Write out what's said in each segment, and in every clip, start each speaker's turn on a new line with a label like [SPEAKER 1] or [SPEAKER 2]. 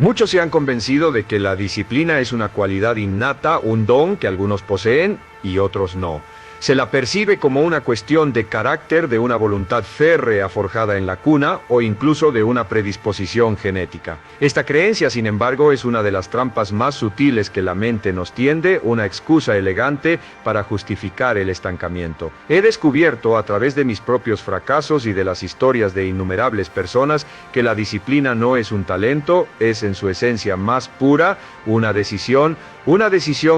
[SPEAKER 1] Muchos se han convencido de que la disciplina es una cualidad innata, un don que algunos poseen y otros no. Se la percibe como una cuestión de carácter, de una voluntad férrea forjada en la cuna o incluso de una predisposición genética. Esta creencia, sin embargo, es una de las trampas más sutiles que la mente nos tiende, una excusa elegante para justificar el estancamiento. He descubierto a través de mis propios fracasos y de las historias de innumerables personas que la disciplina no es un talento, es en su esencia más pura una decisión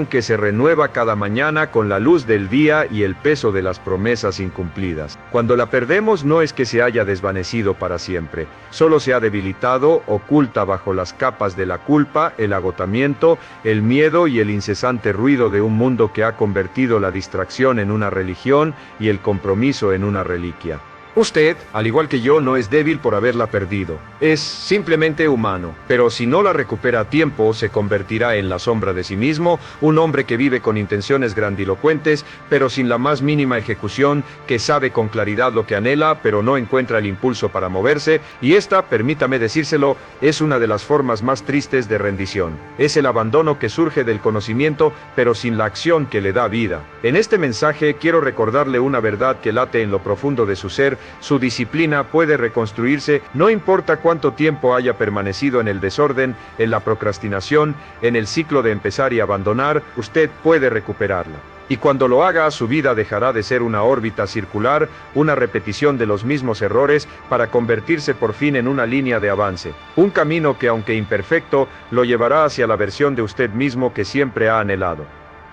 [SPEAKER 1] que se renueva cada mañana con la luz del día y el peso de las promesas incumplidas. Cuando la perdemos no es que se haya desvanecido para siempre, solo se ha debilitado, oculta bajo las capas de la culpa, el agotamiento, el miedo y el incesante ruido de un mundo que ha convertido la distracción en una religión y el compromiso en una reliquia. Usted, al igual que yo, no es débil por haberla perdido. Es simplemente humano. Pero si no la recupera a tiempo, se convertirá en la sombra de sí mismo, un hombre que vive con intenciones grandilocuentes, pero sin la más mínima ejecución, que sabe con claridad lo que anhela, pero no encuentra el impulso para moverse, y esta, permítame decírselo, es una de las formas más tristes de rendición. Es el abandono que surge del conocimiento, pero sin la acción que le da vida. En este mensaje quiero recordarle una verdad que late en lo profundo de su ser. Su disciplina puede reconstruirse, no importa cuánto tiempo haya permanecido en el desorden, en la procrastinación, en el ciclo de empezar y abandonar, usted puede recuperarla. Y cuando lo haga, su vida dejará de ser una órbita circular, una repetición de los mismos errores, para convertirse por fin en una línea de avance. Un camino que, aunque imperfecto, lo llevará hacia la versión de usted mismo que siempre ha anhelado.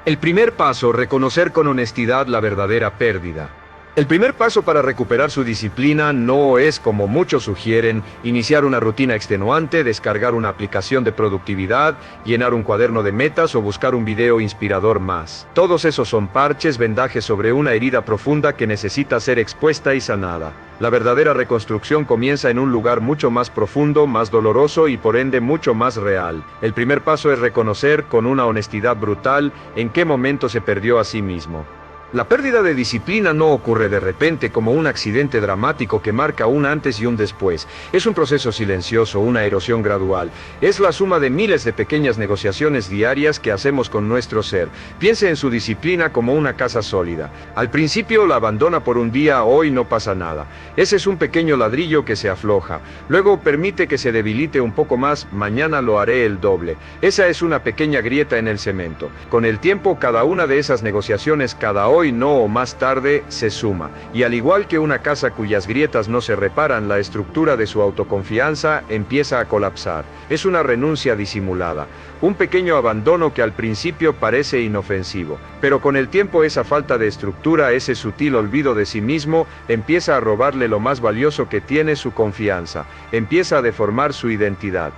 [SPEAKER 1] El primer paso, reconocer con honestidad la verdadera pérdida. El primer paso para recuperar su disciplina no es, como muchos sugieren, iniciar una rutina extenuante, descargar una aplicación de productividad, llenar un cuaderno de metas o buscar un video inspirador más. Todos esos son parches, vendajes sobre una herida profunda que necesita ser expuesta y sanada. La verdadera reconstrucción comienza en un lugar mucho más profundo, más doloroso y por ende mucho más real. El primer paso es reconocer con una honestidad brutal en qué momento se perdió a sí mismo. La pérdida de disciplina no ocurre de repente como un accidente dramático que marca un antes y un después. Es un proceso silencioso, una erosión gradual. Es la suma de miles de pequeñas negociaciones diarias que hacemos con nuestro ser. Piense en su disciplina como una casa sólida. Al principio la abandona por un día, hoy no pasa nada. Ese es un pequeño ladrillo que se afloja. Luego permite que se debilite un poco más, mañana lo haré el doble. Esa es una pequeña grieta en el cemento. Con el tiempo, cada una de esas negociaciones, cada hoy no o más tarde, se suma. Y al igual que una casa cuyas grietas no se reparan, la estructura de su autoconfianza empieza a colapsar. Es una renuncia disimulada. Un pequeño abandono que al principio parece inofensivo. Pero con el tiempo esa falta de estructura, ese sutil olvido de sí mismo, empieza a robarle lo más valioso que tiene, su confianza. Empieza a deformar su identidad.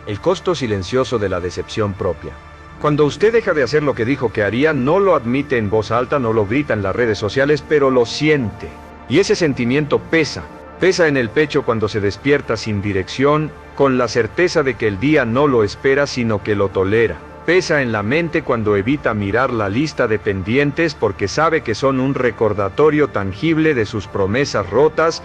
[SPEAKER 1] El costo silencioso de la decepción propia. Cuando usted deja de hacer lo que dijo que haría, no lo admite en voz alta, no lo grita en las redes sociales, pero lo siente. Y ese sentimiento pesa. Pesa en el pecho cuando se despierta sin dirección, con la certeza de que el día no lo espera, sino que lo tolera. Pesa en la mente cuando evita mirar la lista de pendientes porque sabe que son un recordatorio tangible de sus promesas rotas.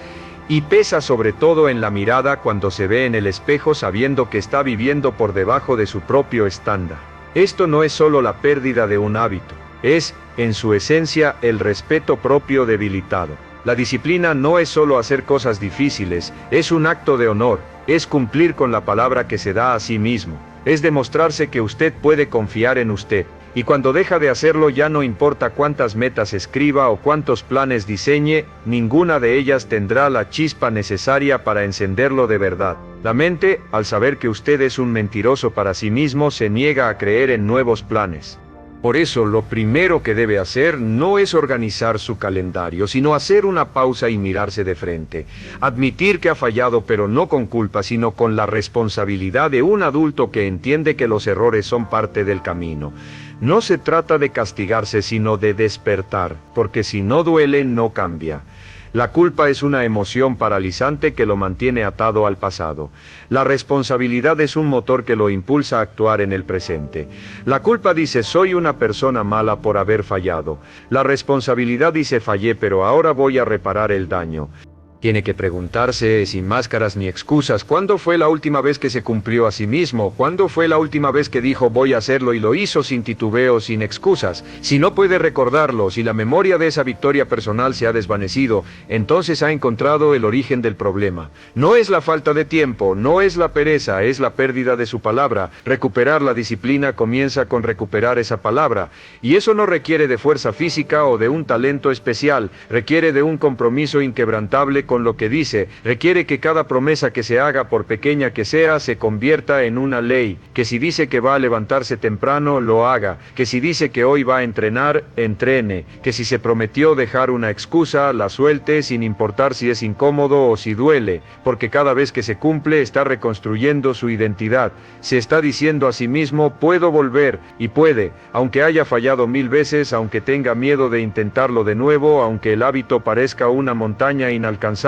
[SPEAKER 1] Y pesa sobre todo en la mirada cuando se ve en el espejo sabiendo que está viviendo por debajo de su propio estándar. Esto no es solo la pérdida de un hábito, es, en su esencia, el respeto propio debilitado. La disciplina no es solo hacer cosas difíciles, es un acto de honor, es cumplir con la palabra que se da a sí mismo, es demostrarse que usted puede confiar en usted. Y cuando deja de hacerlo, ya no importa cuántas metas escriba o cuántos planes diseñe, ninguna de ellas tendrá la chispa necesaria para encenderlo de verdad. La mente, al saber que usted es un mentiroso para sí mismo, se niega a creer en nuevos planes. Por eso, lo primero que debe hacer no es organizar su calendario, sino hacer una pausa y mirarse de frente. Admitir que ha fallado, pero no con culpa, sino con la responsabilidad de un adulto que entiende que los errores son parte del camino. No se trata de castigarse, sino de despertar, porque si no duele, no cambia. La culpa es una emoción paralizante que lo mantiene atado al pasado. La responsabilidad es un motor que lo impulsa a actuar en el presente. La culpa dice, soy una persona mala por haber fallado. La responsabilidad dice, fallé, pero ahora voy a reparar el daño. Tiene que preguntarse, sin máscaras ni excusas, ¿cuándo fue la última vez que se cumplió a sí mismo? ¿Cuándo fue la última vez que dijo voy a hacerlo y lo hizo sin titubeo, sin excusas? Si no puede recordarlo, si la memoria de esa victoria personal se ha desvanecido, entonces ha encontrado el origen del problema. No es la falta de tiempo, no es la pereza, es la pérdida de su palabra. Recuperar la disciplina comienza con recuperar esa palabra. Y eso no requiere de fuerza física o de un talento especial, requiere de un compromiso inquebrantable con lo que dice, requiere que cada promesa que se haga, por pequeña que sea, se convierta en una ley, que si dice que va a levantarse temprano, lo haga, que si dice que hoy va a entrenar, entrene, que si se prometió dejar una excusa, la suelte sin importar si es incómodo o si duele, porque cada vez que se cumple está reconstruyendo su identidad, se está diciendo a sí mismo, puedo volver, y puede, aunque haya fallado 1000 veces, aunque tenga miedo de intentarlo de nuevo, aunque el hábito parezca una montaña inalcanzable,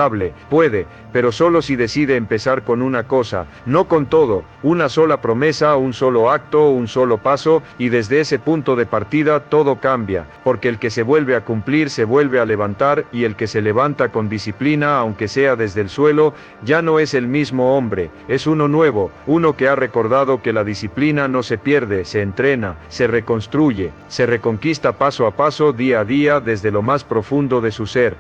[SPEAKER 1] puede, pero solo si decide empezar con una cosa, no con todo, una sola promesa, un solo acto, un solo paso, y desde ese punto de partida todo cambia, porque el que se vuelve a cumplir se vuelve a levantar, y el que se levanta con disciplina, aunque sea desde el suelo, ya no es el mismo hombre, es uno nuevo, uno que ha recordado que la disciplina no se pierde, se entrena, se reconstruye, se reconquista paso a paso, día a día, desde lo más profundo de su ser.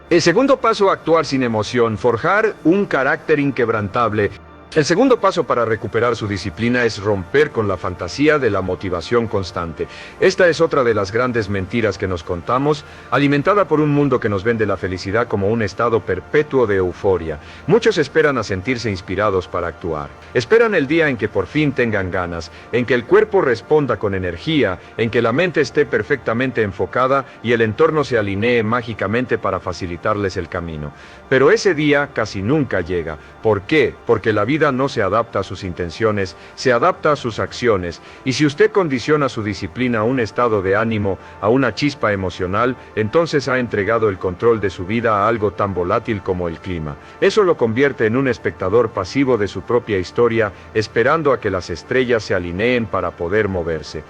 [SPEAKER 1] El segundo paso, actuar sin emoción, forjar un carácter inquebrantable. El segundo paso para recuperar su disciplina es romper con la fantasía de la motivación constante. Esta es otra de las grandes mentiras que nos contamos, alimentada por un mundo que nos vende la felicidad como un estado perpetuo de euforia. Muchos esperan a sentirse inspirados para actuar. Esperan el día en que por fin tengan ganas, en que el cuerpo responda con energía, en que la mente esté perfectamente enfocada y el entorno se alinee mágicamente para facilitarles el camino. Pero ese día casi nunca llega. ¿Por qué? Porque la vida no se adapta a sus intenciones, se adapta a sus acciones, y si usted condiciona su disciplina a un estado de ánimo, a una chispa emocional, entonces ha entregado el control de su vida a algo tan volátil como el clima. Eso lo convierte en un espectador pasivo de su propia historia, esperando a que las estrellas se alineen para poder moverse.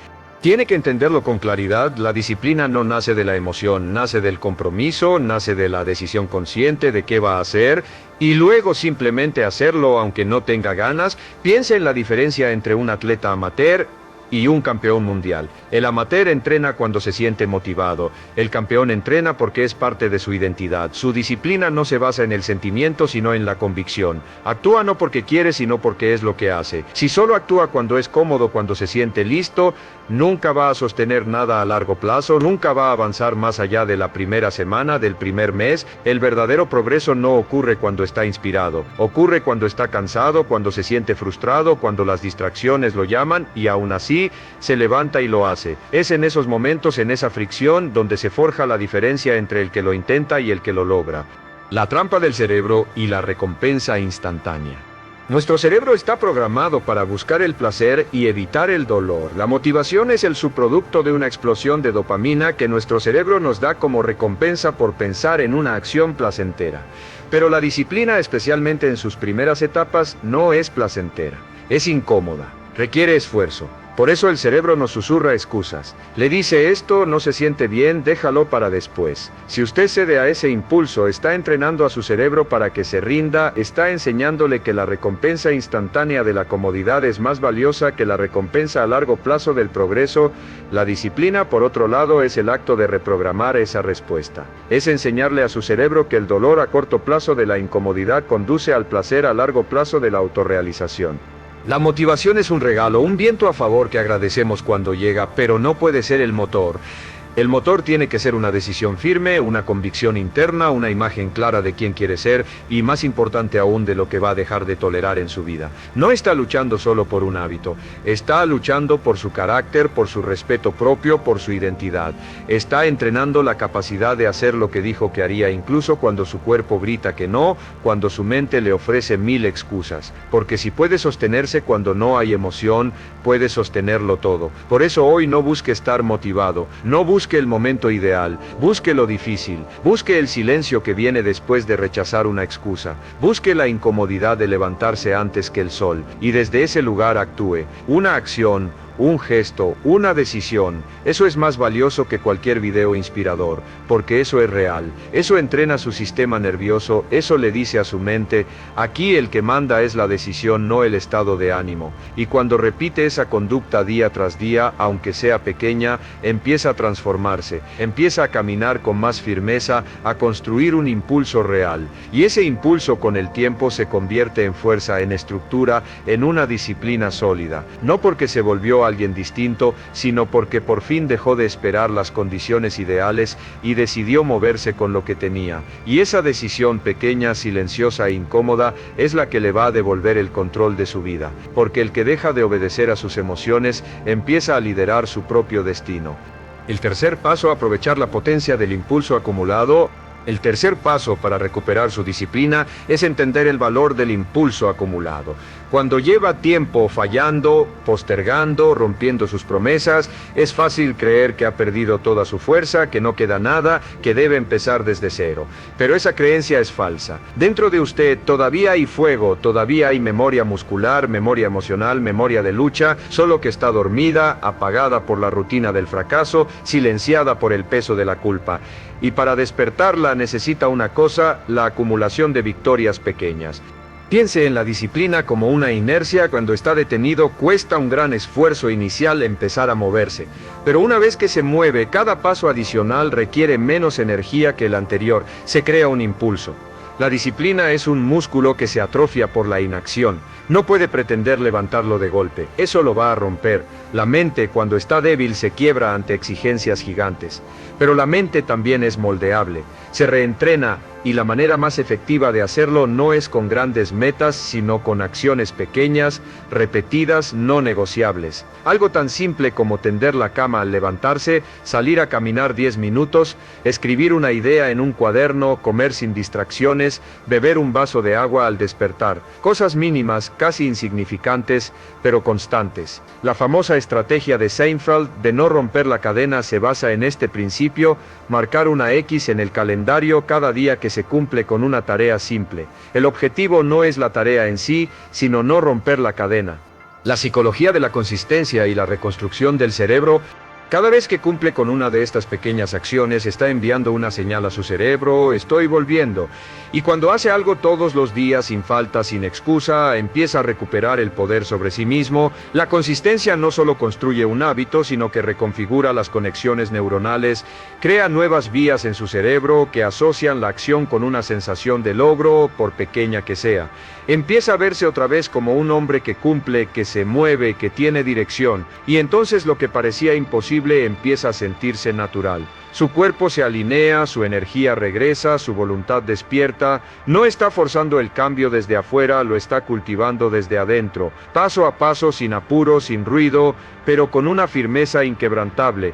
[SPEAKER 1] Tiene que entenderlo con claridad, la disciplina no nace de la emoción, nace del compromiso, nace de la decisión consciente de qué va a hacer, y luego simplemente hacerlo aunque no tenga ganas. Piense en la diferencia entre un atleta amateur y un campeón mundial. El amateur entrena cuando se siente motivado, el campeón entrena porque es parte de su identidad. Su disciplina no se basa en el sentimiento sino en la convicción. Actúa no porque quiere sino porque es lo que hace. Si solo actúa cuando es cómodo, cuando se siente listo, nunca va a sostener nada a largo plazo, nunca va a avanzar más allá de la primera semana, del primer mes. El verdadero progreso no ocurre cuando está inspirado, ocurre cuando está cansado, cuando se siente frustrado, cuando las distracciones lo llaman y aún así se levanta y lo hace. Es en esos momentos, en esa fricción, donde se forja la diferencia entre el que lo intenta y el que lo logra. La trampa del cerebro y la recompensa instantánea. Nuestro cerebro está programado para buscar el placer y evitar el dolor. La motivación es el subproducto de una explosión de dopamina que nuestro cerebro nos da como recompensa por pensar en una acción placentera. Pero la disciplina, especialmente en sus primeras etapas, no es placentera. Es incómoda, requiere esfuerzo. Por eso el cerebro nos susurra excusas. Le dice esto no se siente bien, déjalo para después. Si usted cede a ese impulso, está entrenando a su cerebro para que se rinda, está enseñándole que la recompensa instantánea de la comodidad es más valiosa que la recompensa a largo plazo del progreso. La disciplina, por otro lado, es el acto de reprogramar esa respuesta. Es enseñarle a su cerebro que el dolor a corto plazo de la incomodidad conduce al placer a largo plazo de la autorrealización. La motivación es un regalo, un viento a favor que agradecemos cuando llega, pero no puede ser el motor. El motor tiene que ser una decisión firme, una convicción interna, una imagen clara de quién quiere ser y, más importante aún, de lo que va a dejar de tolerar en su vida. No está luchando solo por un hábito, está luchando por su carácter, por su respeto propio, por su identidad. Está entrenando la capacidad de hacer lo que dijo que haría, incluso cuando su cuerpo grita que no, cuando su mente le ofrece 1000 excusas. Porque si puede sostenerse cuando no hay emoción, puede sostenerlo todo. Por eso hoy no busque estar motivado, no busque el momento ideal, busque lo difícil, busque el silencio que viene después de rechazar una excusa, busque la incomodidad de levantarse antes que el sol, y desde ese lugar actúe. Una acción, un gesto, una decisión. Eso es más valioso que cualquier video inspirador, porque eso es real. Eso entrena su sistema nervioso, eso le dice a su mente, aquí el que manda es la decisión, no el estado de ánimo. Y cuando repite esa conducta día tras día, aunque sea pequeña, empieza a transformarse, empieza a caminar con más firmeza, a construir un impulso real. Y ese impulso con el tiempo se convierte en fuerza, en estructura, en una disciplina sólida. No porque se volvió alguien distinto, sino porque por fin dejó de esperar las condiciones ideales y decidió moverse con lo que tenía. Y esa decisión pequeña, silenciosa e incómoda es la que le va a devolver el control de su vida. Porque el que deja de obedecer a sus emociones empieza a liderar su propio destino. El tercer paso, aprovechar la potencia del impulso acumulado. El tercer paso para recuperar su disciplina es entender el valor del impulso acumulado. Cuando lleva tiempo fallando, postergando, rompiendo sus promesas, es fácil creer que ha perdido toda su fuerza, que no queda nada, que debe empezar desde cero. Pero esa creencia es falsa. Dentro de usted todavía hay fuego, todavía hay memoria muscular, memoria emocional, memoria de lucha, solo que está dormida, apagada por la rutina del fracaso, silenciada por el peso de la culpa. Y para despertarla necesita una cosa, la acumulación de victorias pequeñas. Piense en la disciplina como una inercia. Cuando está detenido, cuesta un gran esfuerzo inicial empezar a moverse. Pero una vez que se mueve, cada paso adicional requiere menos energía que el anterior. Se crea un impulso. La disciplina es un músculo que se atrofia por la inacción. No puede pretender levantarlo de golpe. Eso lo va a romper. La mente, cuando está débil, se quiebra ante exigencias gigantes. Pero la mente también es moldeable. Se reentrena, y la manera más efectiva de hacerlo no es con grandes metas, sino con acciones pequeñas, repetidas, no negociables. Algo tan simple como tender la cama al levantarse, salir a caminar 10 minutos, escribir una idea en un cuaderno, comer sin distracciones, beber un vaso de agua al despertar. Cosas mínimas, casi insignificantes, pero constantes. La famosa estrategia de Seinfeld de no romper la cadena se basa en este principio: marcar una X en el calendario cada día que se cumple con una tarea simple. El objetivo no es la tarea en sí, sino no romper la cadena. La psicología de la consistencia y la reconstrucción del cerebro. Cada vez que cumple con una de estas pequeñas acciones, está enviando una señal a su cerebro: estoy volviendo. Y cuando hace algo todos los días, sin falta, sin excusa, empieza a recuperar el poder sobre sí mismo. La consistencia no solo construye un hábito, sino que reconfigura las conexiones neuronales, crea nuevas vías en su cerebro que asocian la acción con una sensación de logro, por pequeña que sea. Empieza a verse otra vez como un hombre que cumple, que se mueve, que tiene dirección, y entonces lo que parecía imposible empieza a sentirse natural. Su cuerpo se alinea, su energía regresa, su voluntad despierta. No está forzando el cambio desde afuera, lo está cultivando desde adentro, paso a paso, sin apuro, sin ruido, pero con una firmeza inquebrantable.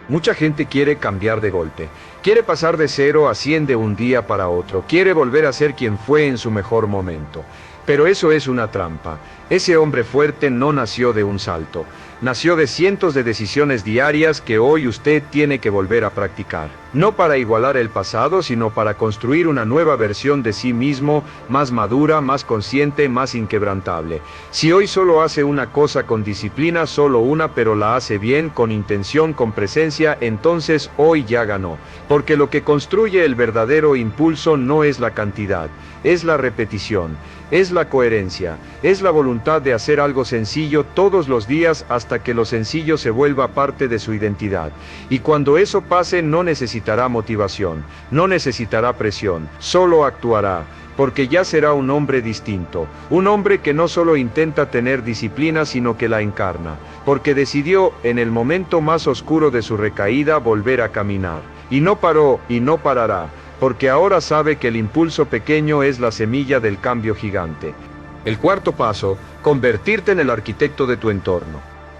[SPEAKER 1] Mucha gente quiere cambiar de golpe. Quiere pasar de 0 a 100 de un día para otro. Quiere volver a ser quien fue en su mejor momento. Pero eso es una trampa. Ese hombre fuerte no nació de un salto. Nació de cientos de decisiones diarias que hoy usted tiene que volver a practicar. No para igualar el pasado, sino para construir una nueva versión de sí mismo, más madura, más consciente, más inquebrantable. Si hoy solo hace una cosa con disciplina, solo una, pero la hace bien, con intención, con presencia, entonces hoy ya ganó. Porque lo que construye el verdadero impulso no es la cantidad, es la repetición, es la coherencia, es la voluntad de hacer algo sencillo todos los días hasta que lo sencillo se vuelva parte de su identidad. Y cuando eso pase, no necesitará motivación, no necesitará presión, solo actuará, porque ya será un hombre distinto, un hombre que no solo intenta tener disciplina, sino que la encarna, porque decidió, en el momento más oscuro de su recaída, volver a caminar. Y no paró, y no parará, porque ahora sabe que el impulso pequeño es la semilla del cambio gigante. El cuarto paso: convertirte en el arquitecto de tu entorno.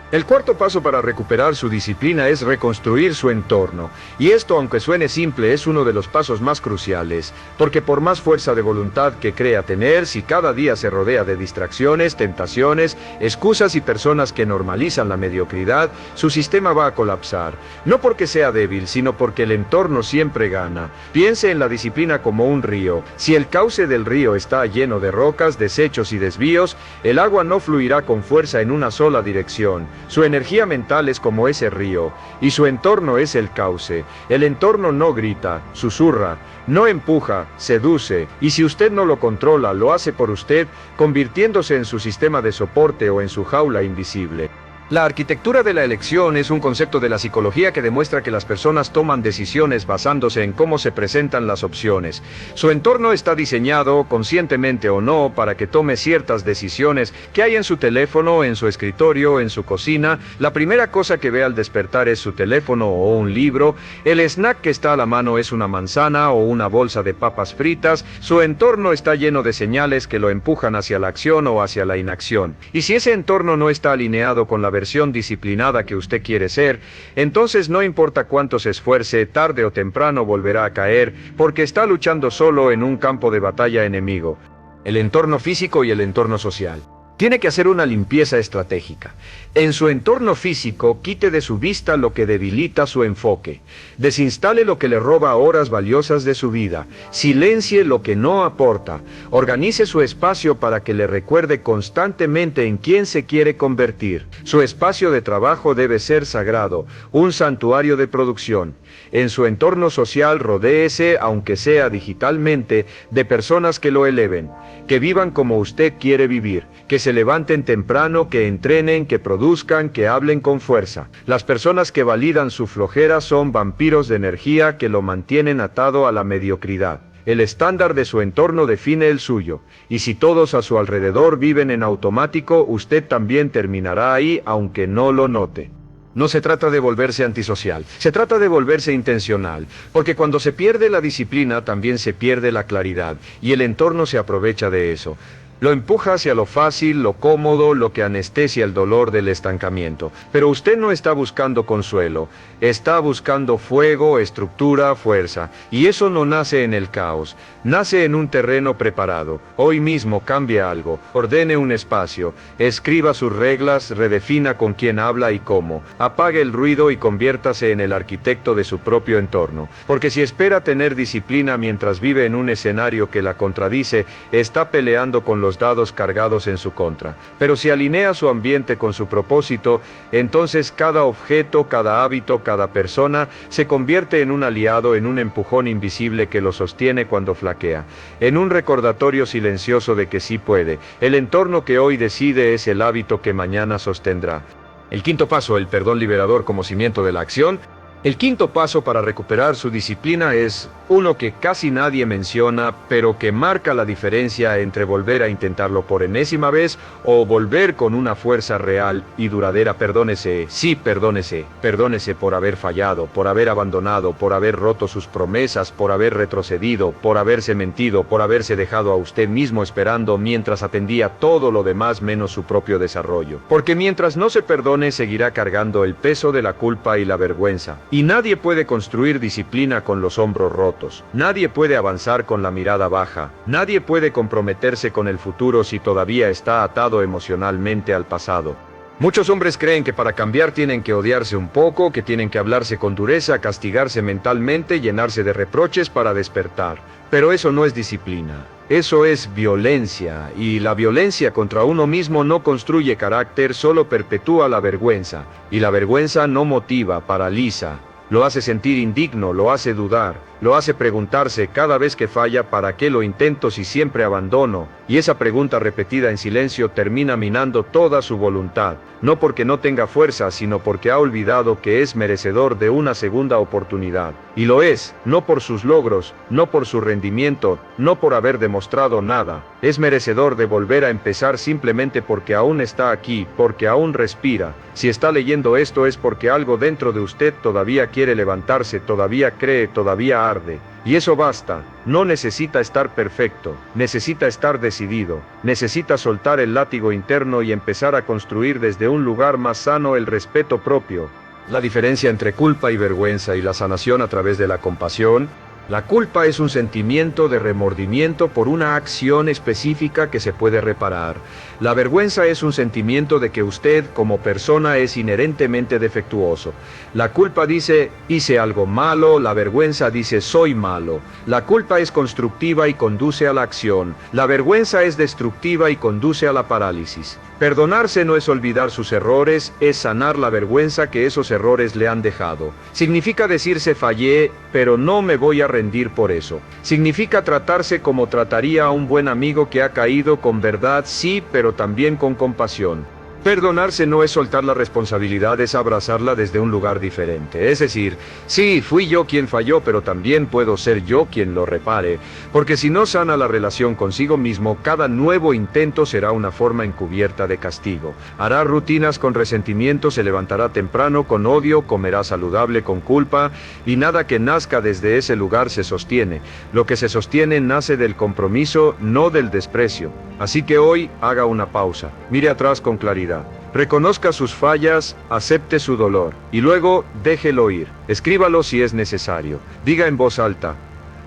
[SPEAKER 1] El cuarto paso para recuperar su disciplina es reconstruir su entorno. Y esto, aunque suene simple, es uno de los pasos más cruciales, porque por más fuerza de voluntad que crea tener, si cada día se rodea de distracciones, tentaciones, excusas y personas que normalizan la mediocridad, su sistema va a colapsar. No porque sea débil, sino porque el entorno siempre gana. Piense en la disciplina como un río. Si el cauce del río está lleno de rocas, desechos y desvíos, el agua no fluirá con fuerza en una sola dirección. Su energía mental es como ese río, y su entorno es el cauce. El entorno no grita, susurra, no empuja, seduce, y si usted no lo controla, lo hace por usted, convirtiéndose en su sistema de soporte o en su jaula invisible. La arquitectura de la elección es un concepto de la psicología que demuestra que las personas toman decisiones basándose en cómo se presentan las opciones. Su entorno está diseñado, conscientemente o no, para que tome ciertas decisiones que hay en su teléfono, en su escritorio, en su cocina. La primera cosa que ve al despertar es su teléfono o un libro. El snack que está a la mano es una manzana o una bolsa de papas fritas. Su entorno está lleno de señales que lo empujan hacia la acción o hacia la inacción. Y si ese entorno no está alineado con la versión disciplinada que usted quiere ser, entonces no importa cuánto se esfuerce, tarde o temprano volverá a caer, porque está luchando solo en un campo de batalla enemigo, el entorno físico y el entorno social. Tiene que hacer una limpieza estratégica. En su entorno físico, quite de su vista lo que debilita su enfoque. Desinstale lo que le roba horas valiosas de su vida. Silencie lo que no aporta. Organice su espacio para que le recuerde constantemente en quién se quiere convertir. Su espacio de trabajo debe ser sagrado, un santuario de producción. En su entorno social, rodéese, aunque sea digitalmente, de personas que lo eleven, que vivan como usted quiere vivir, que se levanten temprano, que entrenen, que produzcan, que hablen con fuerza. Las personas que validan su flojera son vampiros de energía que lo mantienen atado a la mediocridad. El estándar de su entorno define el suyo, y si todos a su alrededor viven en automático, usted también terminará ahí, aunque no lo note. No se trata de volverse antisocial, se trata de volverse intencional, porque cuando se pierde la disciplina también se pierde la claridad, y el entorno se aprovecha de eso. Lo empuja hacia lo fácil, lo cómodo, lo que anestesia el dolor del estancamiento. Pero usted no está buscando consuelo, está buscando fuego, estructura, fuerza. Y eso no nace en el caos, nace en un terreno preparado. Hoy mismo cambie algo, ordene un espacio, escriba sus reglas, redefina con quién habla y cómo. Apague el ruido y conviértase en el arquitecto de su propio entorno. Porque si espera tener disciplina mientras vive en un escenario que la contradice, está peleando con los dados cargados en su contra. Pero si alinea su ambiente con su propósito, entonces cada objeto, cada hábito, cada persona se convierte en un aliado, en un empujón invisible que lo sostiene cuando flaquea, en un recordatorio silencioso de que sí puede. El entorno que hoy decide es el hábito que mañana sostendrá. El quinto paso, el perdón liberador como cimiento de la acción. El quinto paso para recuperar su disciplina es uno que casi nadie menciona, pero que marca la diferencia entre volver a intentarlo por enésima vez o volver con una fuerza real y duradera. Perdónese, sí, perdónese, perdónese por haber fallado, por haber abandonado, por haber roto sus promesas, por haber retrocedido, por haberse mentido, por haberse dejado a usted mismo esperando mientras atendía todo lo demás menos su propio desarrollo. Porque mientras no se perdone, seguirá cargando el peso de la culpa y la vergüenza. Y nadie puede construir disciplina con los hombros rotos. Nadie puede avanzar con la mirada baja. Nadie puede comprometerse con el futuro si todavía está atado emocionalmente al pasado. Muchos hombres creen que para cambiar tienen que odiarse un poco, que tienen que hablarse con dureza, castigarse mentalmente, llenarse de reproches para despertar. Pero eso no es disciplina. Eso es violencia, y la violencia contra uno mismo no construye carácter, solo perpetúa la vergüenza. Y la vergüenza no motiva, paraliza. Lo hace sentir indigno, lo hace dudar, lo hace preguntarse cada vez que falla ¿para qué lo intento si siempre abandono? Y esa pregunta repetida en silencio termina minando toda su voluntad, no porque no tenga fuerza, sino porque ha olvidado que es merecedor de una segunda oportunidad. Y lo es, no por sus logros, no por su rendimiento, no por haber demostrado nada. Es merecedor de volver a empezar simplemente porque aún está aquí, porque aún respira. Si está leyendo esto es porque algo dentro de usted todavía quiere levantarse, todavía cree, todavía arde. Y eso basta. No necesita estar perfecto, necesita estar decidido, necesita soltar el látigo interno y empezar a construir desde un lugar más sano el respeto propio. La diferencia entre culpa y vergüenza y la sanación a través de la compasión. La culpa es un sentimiento de remordimiento por una acción específica que se puede reparar. La vergüenza es un sentimiento de que usted como persona es inherentemente defectuoso. La culpa dice, hice algo malo, la vergüenza dice, soy malo. La culpa es constructiva y conduce a la acción. La vergüenza es destructiva y conduce a la parálisis. Perdonarse no es olvidar sus errores, es sanar la vergüenza que esos errores le han dejado. Significa decirse fallé, pero no me voy a rendir por eso. Significa tratarse como trataría a un buen amigo que ha caído con verdad, sí, pero también con compasión. Perdonarse no es soltar la responsabilidad, es abrazarla desde un lugar diferente. Es decir, sí, fui yo quien falló, pero también puedo ser yo quien lo repare. Porque si no sana la relación consigo mismo, cada nuevo intento será una forma encubierta de castigo. Hará rutinas con resentimiento, se levantará temprano con odio, comerá saludable con culpa, y nada que nazca desde ese lugar se sostiene. Lo que se sostiene nace del compromiso, no del desprecio. Así que hoy haga una pausa, mire atrás con claridad. Reconozca sus fallas, acepte su dolor, y luego déjelo ir. Escríbalo si es necesario. Diga en voz alta: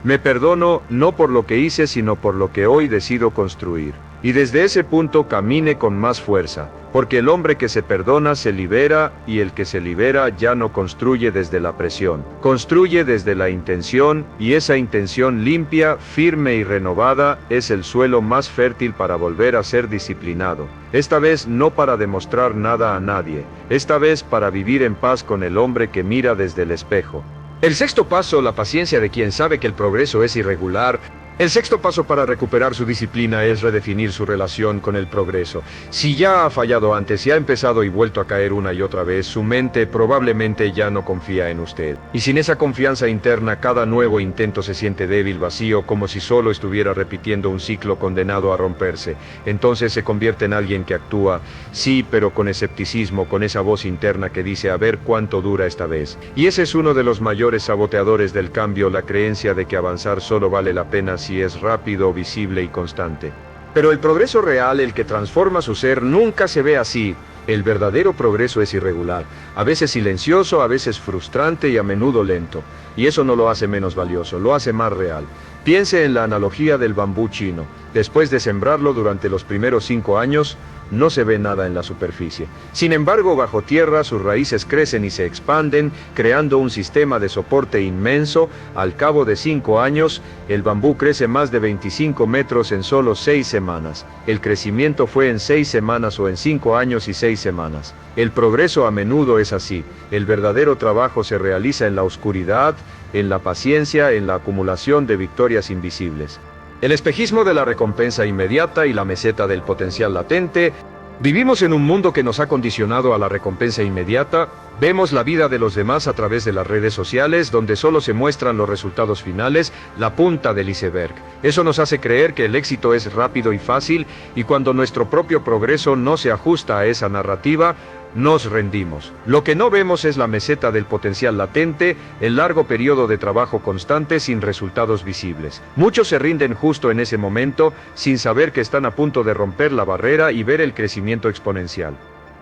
[SPEAKER 1] me perdono no por lo que hice, sino por lo que hoy decido construir. Y desde ese punto camine con más fuerza, porque el hombre que se perdona se libera, y el que se libera ya no construye desde la presión, construye desde la intención, y esa intención limpia, firme y renovada es el suelo más fértil para volver a ser disciplinado. Esta vez no para demostrar nada a nadie, esta vez para vivir en paz con el hombre que mira desde el espejo. El sexto paso, la paciencia de quien sabe que el progreso es irregular. El sexto paso para recuperar su disciplina es redefinir su relación con el progreso. Si ya ha fallado antes y ha empezado y vuelto a caer una y otra vez, su mente probablemente ya no confía en usted. Y sin esa confianza interna, cada nuevo intento se siente débil, vacío, como si solo estuviera repitiendo un ciclo condenado a romperse. Entonces se convierte en alguien que actúa, sí, pero con escepticismo, con esa voz interna que dice a ver cuánto dura esta vez. Y ese es uno de los mayores saboteadores del cambio, la creencia de que avanzar solo vale la pena si es rápido, visible y constante. Pero el progreso real, el que transforma su ser, nunca se ve así. El verdadero progreso es irregular, a veces silencioso, a veces frustrante y a menudo lento. Y eso no lo hace menos valioso, lo hace más real. Piense en la analogía del bambú chino. Después de sembrarlo durante los primeros 5 años, no se ve nada en la superficie. Sin embargo, bajo tierra sus raíces crecen y se expanden, creando un sistema de soporte inmenso. Al cabo de 5 años, el bambú crece más de 25 metros en solo 6 semanas. El crecimiento fue en 6 semanas o en 5 años y 6 semanas. El progreso a menudo es así. El verdadero trabajo se realiza en la oscuridad, en la paciencia, en la acumulación de victorias invisibles. El espejismo de la recompensa inmediata y la meseta del potencial latente. Vivimos en un mundo que nos ha condicionado a la recompensa inmediata. Vemos la vida de los demás a través de las redes sociales, donde solo se muestran los resultados finales, la punta del iceberg. Eso nos hace creer que el éxito es rápido y fácil, y cuando nuestro propio progreso no se ajusta a esa narrativa, nos rendimos. Lo que no vemos es la meseta del potencial latente, el largo periodo de trabajo constante sin resultados visibles. Muchos se rinden justo en ese momento, sin saber que están a punto de romper la barrera y ver el crecimiento exponencial.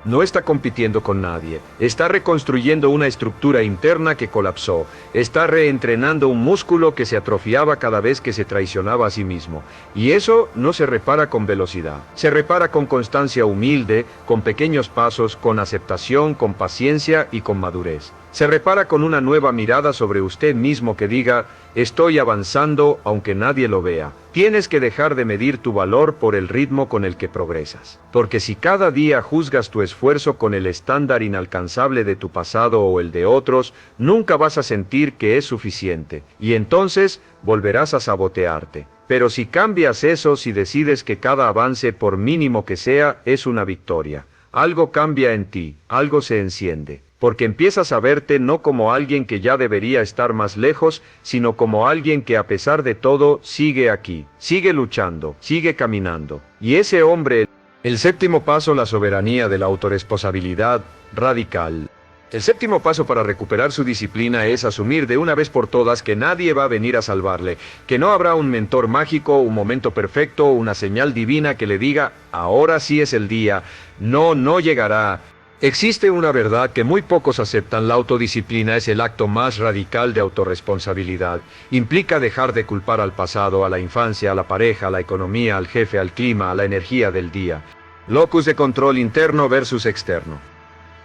[SPEAKER 1] No está compitiendo con nadie, está reconstruyendo una estructura interna que colapsó, está reentrenando un músculo que se atrofiaba cada vez que se traicionaba a sí mismo. Y eso no se repara con velocidad, se repara con constancia humilde, con pequeños pasos, con aceptación, con paciencia y con madurez. Se repara con una nueva mirada sobre usted mismo que diga: estoy avanzando aunque nadie lo vea. Tienes que dejar de medir tu valor por el ritmo con el que progresas. Porque si cada día juzgas tu esfuerzo con el estándar inalcanzable de tu pasado o el de otros, nunca vas a sentir que es suficiente. Y entonces volverás a sabotearte. Pero si cambias eso, si decides que cada avance, por mínimo que sea, es una victoria, algo cambia en ti, algo se enciende. Porque empiezas a verte no como alguien que ya debería estar más lejos, sino como alguien que a pesar de todo sigue aquí, sigue luchando, sigue caminando. Y ese hombre, el séptimo paso, la soberanía de la autorresponsabilidad radical. El séptimo paso para recuperar su disciplina es asumir de una vez por todas que nadie va a venir a salvarle, que no habrá un mentor mágico, un momento perfecto, una señal divina que le diga: ahora sí es el día. No llegará. Existe una verdad que muy pocos aceptan: la autodisciplina es el acto más radical de autorresponsabilidad. Implica dejar de culpar al pasado, a la infancia, a la pareja, a la economía, al jefe, al clima, a la energía del día. Locus de control interno versus externo.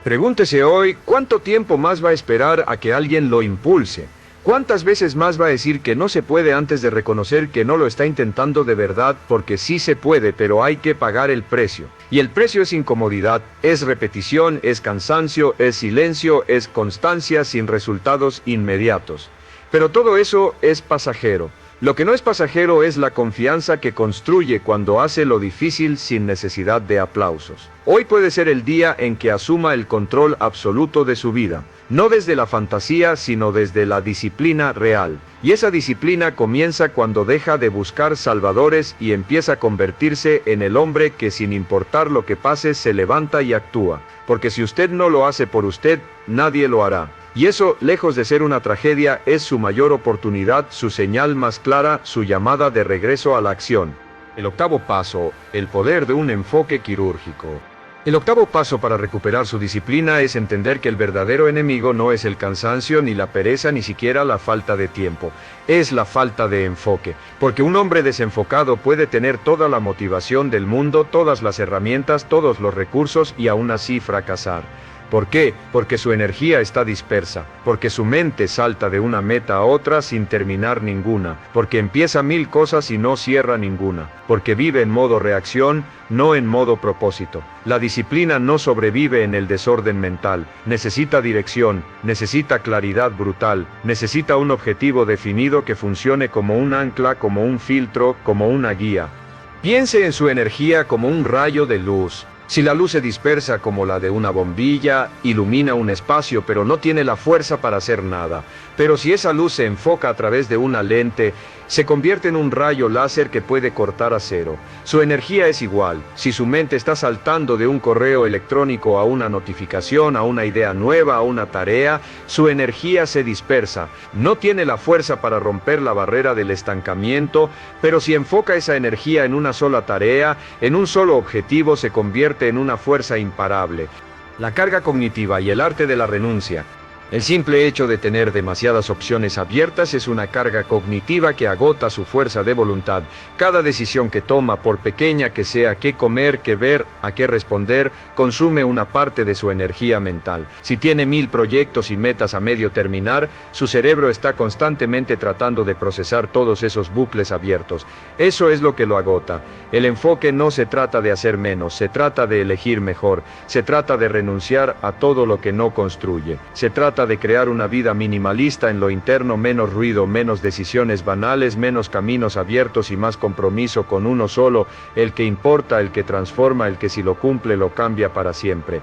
[SPEAKER 1] Pregúntese hoy, ¿cuánto tiempo más va a esperar a que alguien lo impulse? ¿Cuántas veces más va a decir que no se puede antes de reconocer que no lo está intentando de verdad? Porque sí se puede, pero hay que pagar el precio. Y el precio es incomodidad, es repetición, es cansancio, es silencio, es constancia sin resultados inmediatos. Pero todo eso es pasajero. Lo que no es pasajero es la confianza que construye cuando hace lo difícil sin necesidad de aplausos. Hoy puede ser el día en que asuma el control absoluto de su vida, no desde la fantasía, sino desde la disciplina real. Y esa disciplina comienza cuando deja de buscar salvadores y empieza a convertirse en el hombre que, sin importar lo que pase, se levanta y actúa. Porque si usted no lo hace por usted, nadie lo hará. Y eso, lejos de ser una tragedia, es su mayor oportunidad, su señal más clara, su llamada de regreso a la acción. El octavo paso, el poder de un enfoque quirúrgico. El octavo paso para recuperar su disciplina es entender que el verdadero enemigo no es el cansancio, ni la pereza, ni siquiera la falta de tiempo. Es la falta de enfoque. Porque un hombre desenfocado puede tener toda la motivación del mundo, todas las herramientas, todos los recursos y aún así fracasar. ¿Por qué? Porque su energía está dispersa, porque su mente salta de una meta a otra sin terminar ninguna, porque empieza 1000 cosas y no cierra ninguna, porque vive en modo reacción, no en modo propósito. La disciplina no sobrevive en el desorden mental, necesita dirección, necesita claridad brutal, necesita un objetivo definido que funcione como un ancla, como un filtro, como una guía. Piense en su energía como un rayo de luz. Si la luz se dispersa como la de una bombilla, ilumina un espacio pero no tiene la fuerza para hacer nada. Pero si esa luz se enfoca a través de una lente, se convierte en un rayo láser que puede cortar acero. Su energía es igual. Si su mente está saltando de un correo electrónico a una notificación, a una idea nueva, a una tarea, su energía se dispersa. No tiene la fuerza para romper la barrera del estancamiento, pero si enfoca esa energía en una sola tarea, en un solo objetivo, se convierte en una fuerza imparable. La carga cognitiva y el arte de la renuncia. El simple hecho de tener demasiadas opciones abiertas es una carga cognitiva que agota su fuerza de voluntad. Cada decisión que toma, por pequeña que sea, qué comer, qué ver, a qué responder, consume una parte de su energía mental. Si tiene 1000 proyectos y metas a medio terminar, su cerebro está constantemente tratando de procesar todos esos bucles abiertos. Eso es lo que lo agota. El enfoque no se trata de hacer menos, se trata de elegir mejor, se trata de renunciar a todo lo que no construye, se trata de crear una vida minimalista en lo interno, menos ruido, menos decisiones banales, menos caminos abiertos y más compromiso con uno solo, el que importa, el que transforma, el que si lo cumple lo cambia para siempre.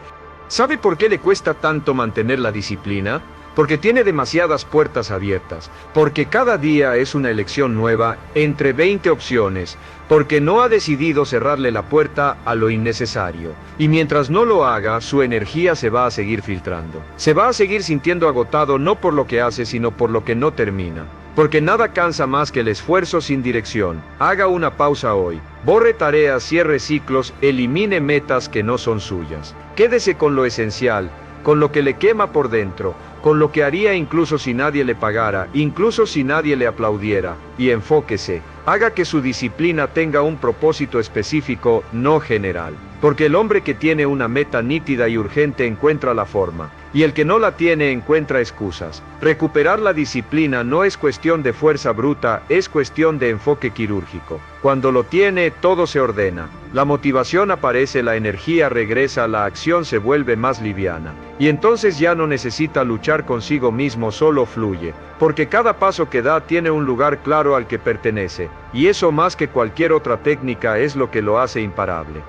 [SPEAKER 1] ¿Sabe por qué le cuesta tanto mantener la disciplina? Porque tiene demasiadas puertas abiertas, porque cada día es una elección nueva entre 20 opciones, porque no ha decidido cerrarle la puerta a lo innecesario. Y mientras no lo haga, su energía se va a seguir filtrando. Se va a seguir sintiendo agotado no por lo que hace, sino por lo que no termina. Porque nada cansa más que el esfuerzo sin dirección. Haga una pausa hoy. Borre tareas, cierre ciclos, elimine metas que no son suyas. Quédese con lo esencial, con lo que le quema por dentro, con lo que haría incluso si nadie le pagara, incluso si nadie le aplaudiera, y enfóquese. Haga que su disciplina tenga un propósito específico, no general. Porque el hombre que tiene una meta nítida y urgente encuentra la forma, y el que no la tiene encuentra excusas. Recuperar la disciplina no es cuestión de fuerza bruta, es cuestión de enfoque quirúrgico. Cuando lo tiene, todo se ordena. La motivación aparece, la energía regresa, la acción se vuelve más liviana. Y entonces ya no necesita luchar consigo mismo, solo fluye. Porque cada paso que da tiene un lugar claro al que pertenece. Y eso más que cualquier otra técnica es lo que lo hace imparable.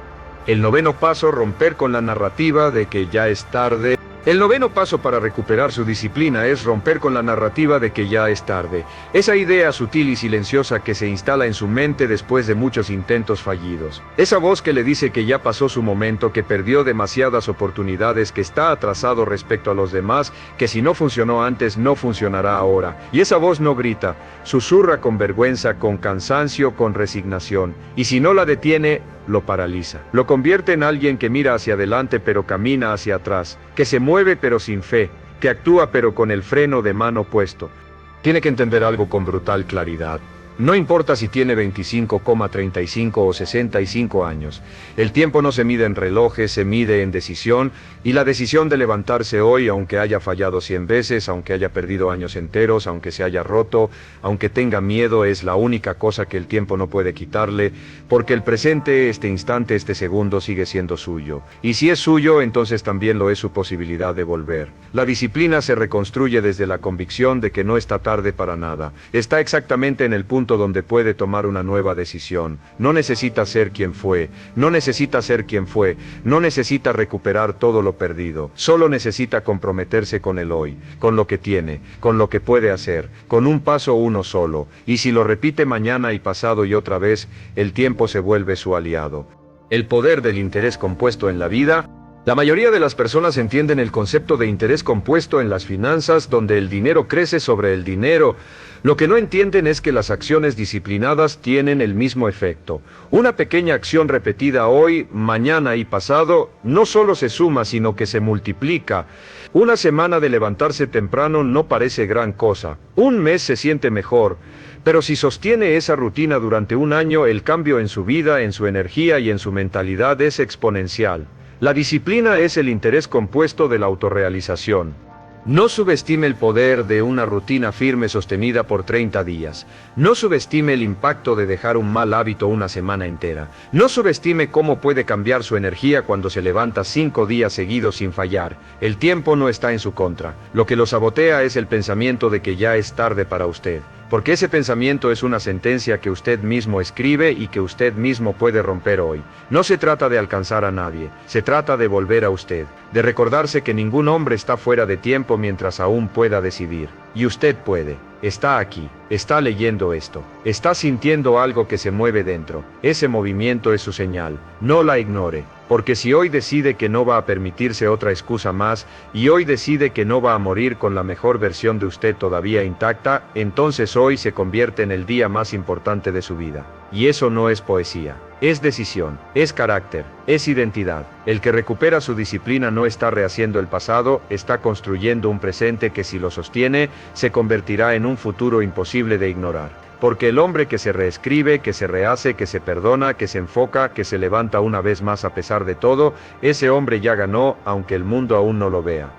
[SPEAKER 1] El noveno paso, romper con la narrativa de que ya es tarde. El noveno paso para recuperar su disciplina es romper con la narrativa de que ya es tarde. Esa idea sutil y silenciosa que se instala en su mente después de muchos intentos fallidos. Esa voz que le dice que ya pasó su momento, que perdió demasiadas oportunidades, que está atrasado respecto a los demás, que si no funcionó antes no funcionará ahora. Y esa voz no grita, susurra con vergüenza, con cansancio, con resignación. Y si no la detiene, lo paraliza. Lo convierte en alguien que mira hacia adelante pero camina hacia atrás, que se mueve pero sin fe, que actúa pero con el freno de mano puesto. Tiene que entender algo con brutal claridad. No importa si tiene 25,35 o 65 años. El tiempo no se mide en relojes, se mide en decisión, y la decisión de levantarse hoy, aunque haya fallado 100 veces, aunque haya perdido años enteros, aunque se haya roto, aunque tenga miedo, es la única cosa que el tiempo no puede quitarle, porque el presente, este instante, este segundo sigue siendo suyo. Y si es suyo, entonces también lo es su posibilidad de volver. La disciplina se reconstruye desde la convicción de que no está tarde para nada. Está exactamente en el punto donde puede tomar una nueva decisión. No necesita ser quien fue, no necesita ser quien fue, no necesita recuperar todo lo perdido, solo necesita comprometerse con el hoy, con lo que tiene, con lo que puede hacer, con un paso uno solo, y si lo repite mañana y pasado y otra vez, el tiempo se vuelve su aliado. El poder del interés compuesto en la vida. La mayoría de las personas entienden el concepto de interés compuesto en las finanzas, donde el dinero crece sobre el dinero. Lo que no entienden es que las acciones disciplinadas tienen el mismo efecto. Una pequeña acción repetida hoy, mañana y pasado, no solo se suma, sino que se multiplica. Una semana de levantarse temprano no parece gran cosa. Un mes se siente mejor. Pero si sostiene esa rutina durante un año, el cambio en su vida, en su energía y en su mentalidad es exponencial. La disciplina es el interés compuesto de la autorrealización. No subestime el poder de una rutina firme sostenida por 30 días. No subestime el impacto de dejar un mal hábito una semana entera. No subestime cómo puede cambiar su energía cuando se levanta 5 días seguidos sin fallar. El tiempo no está en su contra. Lo que lo sabotea es el pensamiento de que ya es tarde para usted. Porque ese pensamiento es una sentencia que usted mismo escribe y que usted mismo puede romper hoy. No se trata de alcanzar a nadie, se trata de volver a usted, de recordarse que ningún hombre está fuera de tiempo mientras aún pueda decidir. Y usted puede. Está aquí, está leyendo esto, está sintiendo algo que se mueve dentro. Ese movimiento es su señal, no la ignore. Porque si hoy decide que no va a permitirse otra excusa más, y hoy decide que no va a morir con la mejor versión de usted todavía intacta, entonces hoy se convierte en el día más importante de su vida. Y eso no es poesía, es decisión, es carácter, es identidad. El que recupera su disciplina no está rehaciendo el pasado, está construyendo un presente que si lo sostiene, se convertirá en un futuro imposible de ignorar. Porque el hombre que se reescribe, que se rehace, que se perdona, que se enfoca, que se levanta una vez más a pesar de todo, ese hombre ya ganó, aunque el mundo aún no lo vea.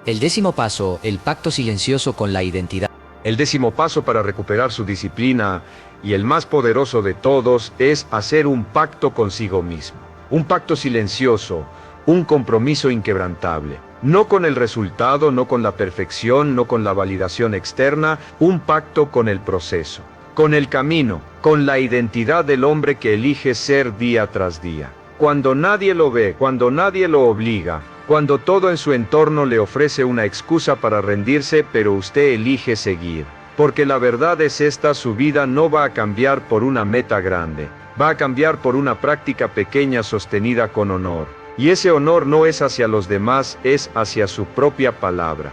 [SPEAKER 2] El 10º paso, el pacto silencioso con la identidad.
[SPEAKER 1] El 10º paso para recuperar su disciplina, y el más poderoso de todos, es hacer un pacto consigo mismo. Un pacto silencioso, un compromiso inquebrantable. No con el resultado, no con la perfección, no con la validación externa, un pacto con el proceso, con el camino, con la identidad del hombre que elige ser día tras día. Cuando nadie lo ve, cuando nadie lo obliga, cuando todo en su entorno le ofrece una excusa para rendirse, pero usted elige seguir. Porque la verdad es esta, su vida no va a cambiar por una meta grande, va a cambiar por una práctica pequeña sostenida con honor. Y ese honor no es hacia los demás, es hacia su propia palabra.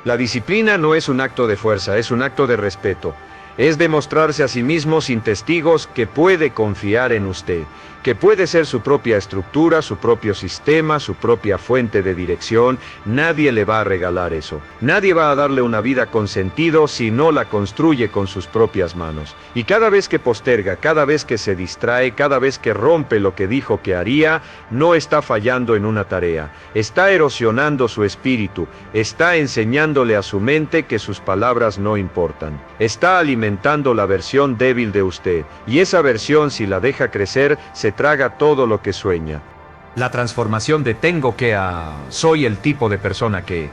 [SPEAKER 1] La disciplina no es un acto de fuerza, es un acto de respeto. Es demostrarse a sí mismo sin testigos que puede confiar en usted, que puede ser su propia estructura, su propio sistema, su propia fuente de dirección. Nadie le va a regalar eso. Nadie va a darle una vida con sentido si no la construye con sus propias manos. Y cada vez que posterga, cada vez que se distrae, cada vez que rompe lo que dijo que haría, no está fallando en una tarea. Está erosionando su espíritu, está enseñándole a su mente que sus palabras no importan. Está alimentando la versión débil de usted, y esa versión, si la deja crecer, se traga todo lo que sueña. La transformación de tengo que a soy el tipo de persona que.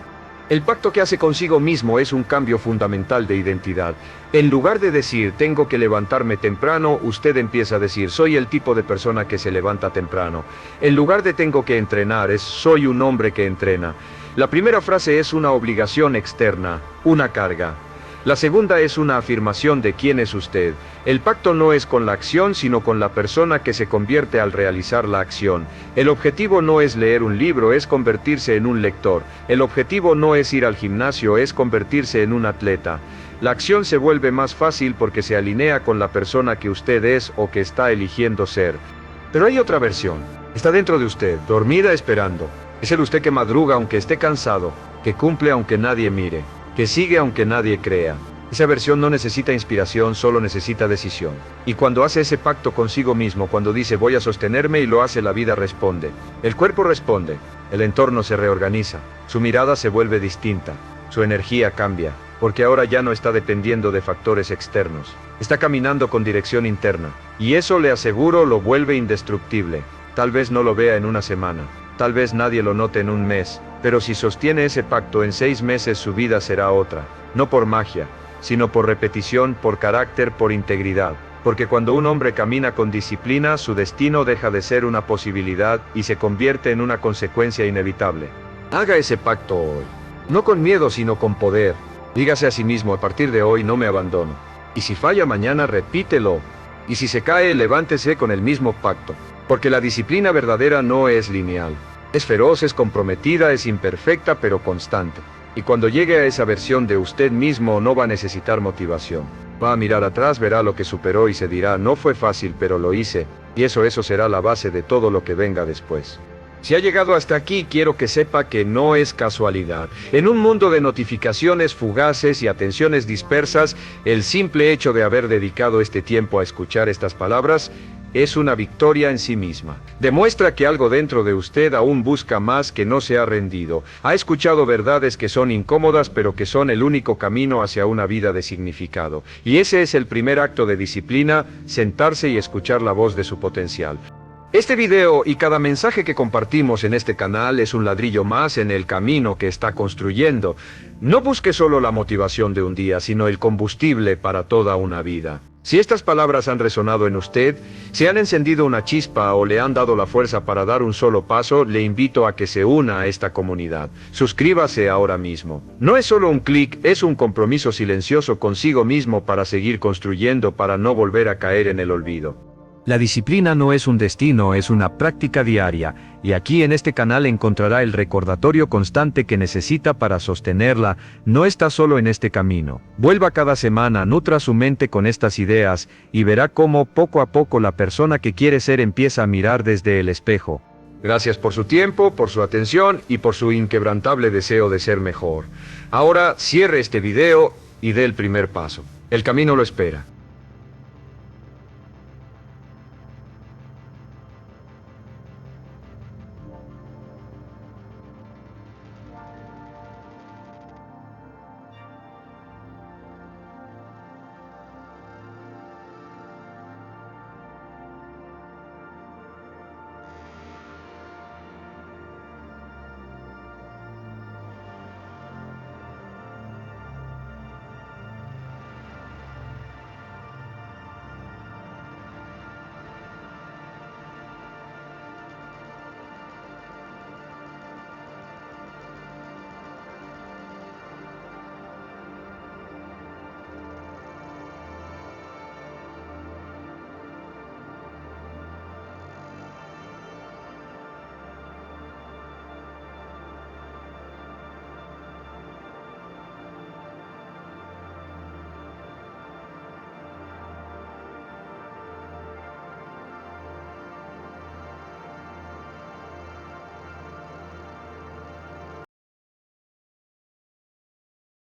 [SPEAKER 1] El pacto que hace consigo mismo es un cambio fundamental de identidad. En lugar de decir tengo que levantarme temprano, usted empieza a decir soy el tipo de persona que se levanta temprano. En lugar de tengo que entrenar, es soy un hombre que entrena. La primera frase es una obligación externa, una carga. La segunda es una afirmación de quién es usted. El pacto no es con la acción, sino con la persona que se convierte al realizar la acción. El objetivo no es leer un libro, es convertirse en un lector. El objetivo no es ir al gimnasio, es convertirse en un atleta. La acción se vuelve más fácil porque se alinea con la persona que usted es o que está eligiendo ser. Pero hay otra versión. Está dentro de usted, dormida esperando. Es el usted que madruga aunque esté cansado, que cumple aunque nadie mire, que sigue aunque nadie crea. Esa versión no necesita inspiración, solo necesita decisión. Y cuando hace ese pacto consigo mismo, cuando dice voy a sostenerme y lo hace, la vida responde. El cuerpo responde, el entorno se reorganiza, su mirada se vuelve distinta, su energía cambia, porque ahora ya no está dependiendo de factores externos. Está caminando con dirección interna. Y eso, le aseguro, lo vuelve indestructible. Tal vez no lo vea en una semana, tal vez nadie lo note en un mes, pero si sostiene ese pacto, en 6 meses su vida será otra. No por magia, sino por repetición, por carácter, por integridad. Porque cuando un hombre camina con disciplina, su destino deja de ser una posibilidad y se convierte en una consecuencia inevitable. Haga ese pacto hoy. No con miedo, sino con poder. Dígase a sí mismo, a partir de hoy no me abandono. Y si falla mañana, repítelo. Y si se cae, levántese con el mismo pacto. Porque la disciplina verdadera no es lineal. Es feroz, es comprometida, es imperfecta, pero constante. Y cuando llegue a esa versión de usted mismo, no va a necesitar motivación. Va a mirar atrás, verá lo que superó y se dirá, no fue fácil, pero lo hice. Y eso será la base de todo lo que venga después. Si ha llegado hasta aquí, quiero que sepa que no es casualidad. En un mundo de notificaciones fugaces y atenciones dispersas, el simple hecho de haber dedicado este tiempo a escuchar estas palabras es una victoria en sí misma. Demuestra que algo dentro de usted aún busca más, que no se ha rendido. Ha escuchado verdades que son incómodas, pero que son el único camino hacia una vida de significado. Y ese es el primer acto de disciplina, sentarse y escuchar la voz de su potencial. Este video y cada mensaje que compartimos en este canal es un ladrillo más en el camino que está construyendo. No busque solo la motivación de un día, sino el combustible para toda una vida. Si estas palabras han resonado en usted, si han encendido una chispa o le han dado la fuerza para dar un solo paso, le invito a que se una a esta comunidad. Suscríbase ahora mismo. No es solo un clic, es un compromiso silencioso consigo mismo para seguir construyendo, para no volver a caer en el olvido. La disciplina no es un destino, es una práctica diaria, y aquí en este canal encontrará el recordatorio constante que necesita para sostenerla. No está solo en este camino. Vuelva cada semana, nutra su mente con estas ideas, y verá cómo poco a poco la persona que quiere ser empieza a mirar desde el espejo. Gracias por su tiempo, por su atención y por su inquebrantable deseo de ser mejor. Ahora cierre este video y dé el primer paso. El camino lo espera.